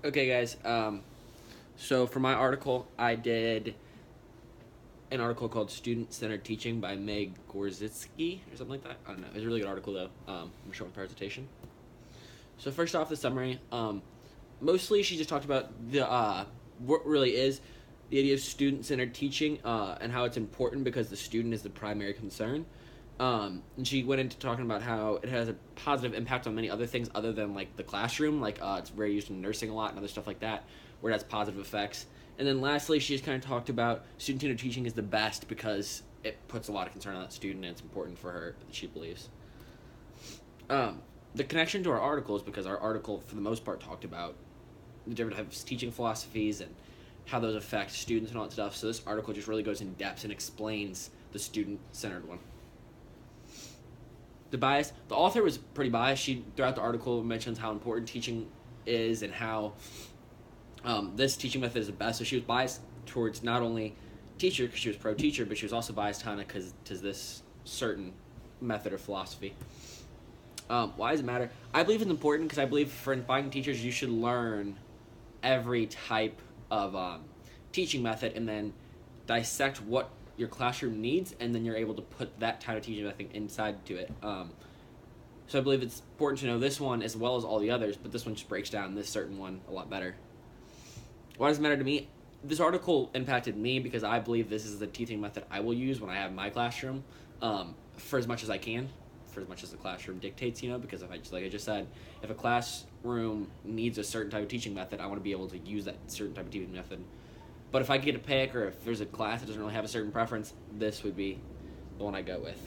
Okay, guys. So for my article, I did an article called "Student Centered Teaching" by Meg Gorzitsky or something like that. I don't know. It's a really good article though. I'm showing the presentation. So first off, the summary. Mostly she just talked about the what really is the idea of student-centered teaching and how it's important because the student is the primary concern. And she went into talking about how it has a positive impact on many other things other than like the classroom. Like it's very used in nursing a lot and other stuff like that, where it has positive effects. And then lastly, she just kind of talked about student-centered teaching is the best because it puts a lot of concern on that student and it's important for her. She believes. The connection to our article is because our article, for the most part, talked about the different types of teaching philosophies and how those affect students and all that stuff. So this article just really goes in depth and explains the student-centered one. The bias. The author was pretty biased. She throughout the article mentions how important teaching is and how this teaching method is the best. So she was biased towards not only teacher because she was pro-teacher, but she was also biased kind of because to this certain method or philosophy. Why does it matter? I believe it's important because I believe for finding teachers, you should learn every type of teaching method and then dissect what your classroom needs, and then you're able to put that type of teaching method inside to it. So I believe it's important to know this one as well as all the others, but this one just breaks down this certain one a lot better. Why does it matter to me? This article impacted me because I believe this is the teaching method I will use when I have my classroom for as much as I can, for as much as the classroom dictates, because if like I just said, if a classroom needs a certain type of teaching method, I want to be able to use that certain type of teaching method. But if I get a pick, or if there's a class that doesn't really have a certain preference, this would be the one I go with.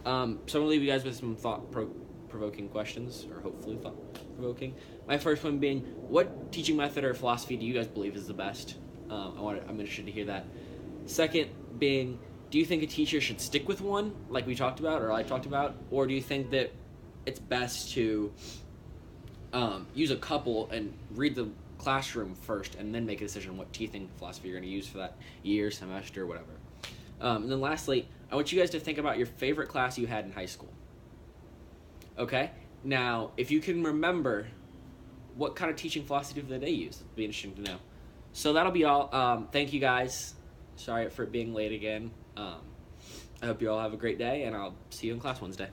So I'm going to leave you guys with some thought-provoking questions, or hopefully thought-provoking. My first one being, what teaching method or philosophy do you guys believe is the best? I'm interested to hear that. Second being, do you think a teacher should stick with one, like we talked about, or I talked about, or do you think that it's best to use a couple and read the classroom first and then make a decision on what teaching philosophy you're going to use for that year, semester, whatever? And then lastly, I want you guys to think about your favorite class you had in high school. Okay? Now, if you can remember what kind of teaching philosophy did they use, it'd be interesting to know. So that'll be all. Thank you guys. Sorry for it being late again. I hope you all have a great day, and I'll see you in class Wednesday.